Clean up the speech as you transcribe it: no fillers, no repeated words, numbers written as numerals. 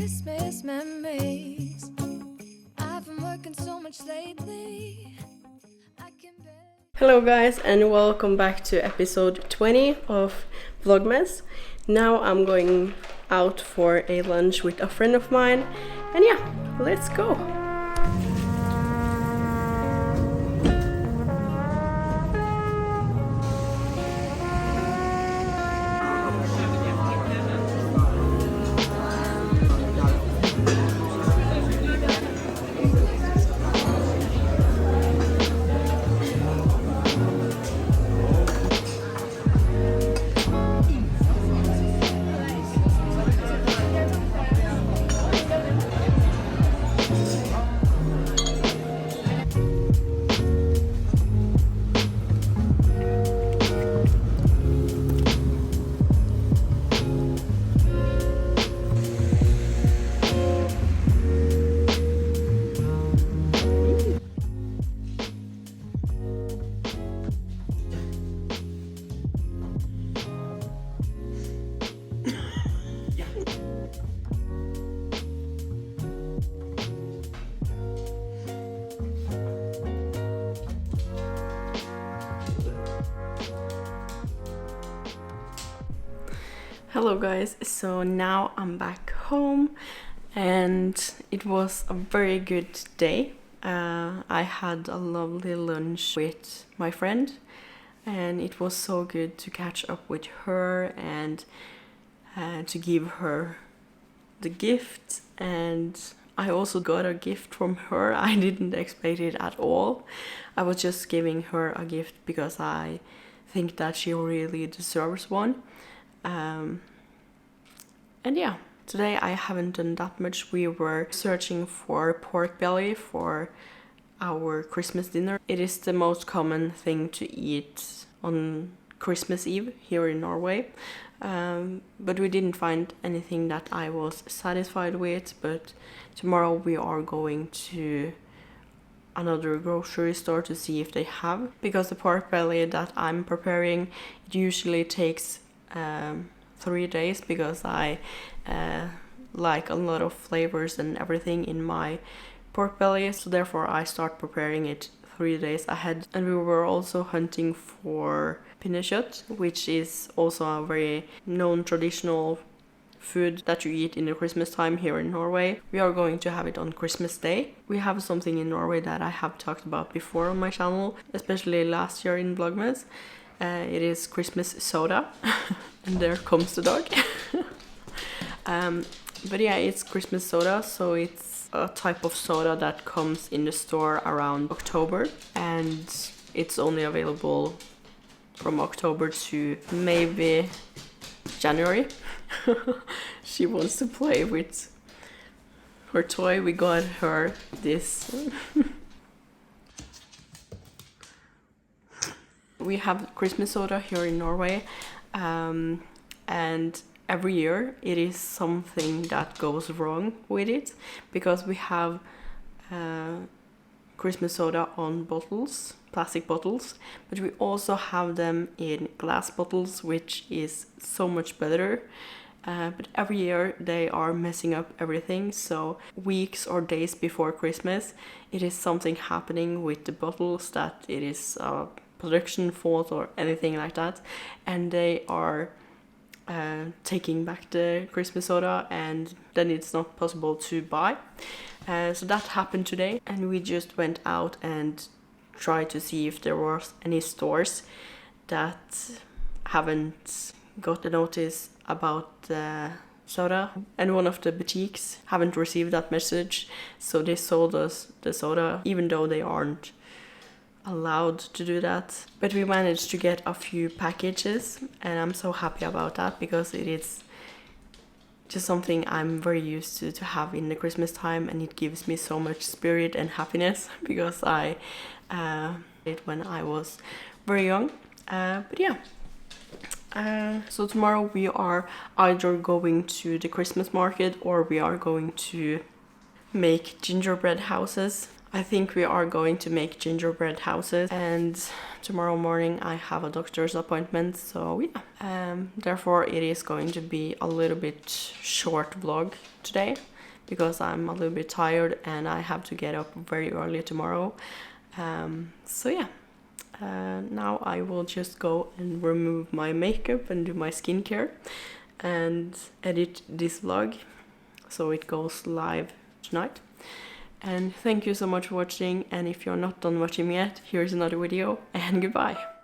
Christmas memories. I've been working so much lately. Hello guys, and welcome back to episode 20 of Vlogmas. Now I'm going out for a lunch with a friend of mine, and yeah, let's go. Hello guys, so now I'm back home and it was a very good day. I had a lovely lunch with my friend and it was so good to catch up with her and to give her the gift, and I also got a gift from her. I didn't expect it at all. I was just giving her a gift because I think that she really deserves one. And yeah, today I haven't done that much. We were searching for pork belly for our Christmas dinner. It is the most common thing to eat on Christmas Eve here in Norway. But we didn't find anything that I was satisfied with. But tomorrow we are going to another grocery store to see if they have, because the pork belly that I'm preparing, it usually takes 3 days because I like a lot of flavors and everything in my pork belly, so therefore I start preparing it 3 days ahead. And we were also hunting for pinnekjøtt, which is also a very known traditional food that you eat in the Christmas time here in Norway. We are going to have it on Christmas Day. We have something in Norway that I have talked about before on my channel, especially last year in Vlogmas. It is Christmas soda. And there comes the dog. But yeah, it's Christmas soda, so it's a type of soda that comes in the store around October, and it's only available from October to maybe January. She wants to play with her toy. We got her this. We have Christmas soda here in Norway, and every year it is something that goes wrong with it, because we have Christmas soda on bottles, plastic bottles, but we also have them in glass bottles, which is so much better. But every year they are messing up everything, so weeks or days before Christmas it is something happening with the bottles, that it is a production fault or anything like that, and they are taking back the Christmas soda, and then it's not possible to buy. So that happened today, and we just went out and tried to see if there was any stores that haven't got a notice about the soda, and one of the boutiques haven't received that message, so they sold us the soda even though they aren't allowed to do that. But we managed to get a few packages, and I'm so happy about that, because it is just something I'm very used to have in the Christmas time, and it gives me so much spirit and happiness, because I did when I was very young. But yeah, so tomorrow we are either going to the Christmas market or we are going to make gingerbread houses. I think we are going to make gingerbread houses, and tomorrow morning I have a doctor's appointment, so yeah. Therefore it is going to be a little bit short vlog today. because I'm a little bit tired and I have to get up very early tomorrow. So yeah, now I will just go and remove my makeup and do my skincare and edit this vlog so it goes live tonight. And thank you so much for watching, and if you're not done watching yet, here's another video, and goodbye.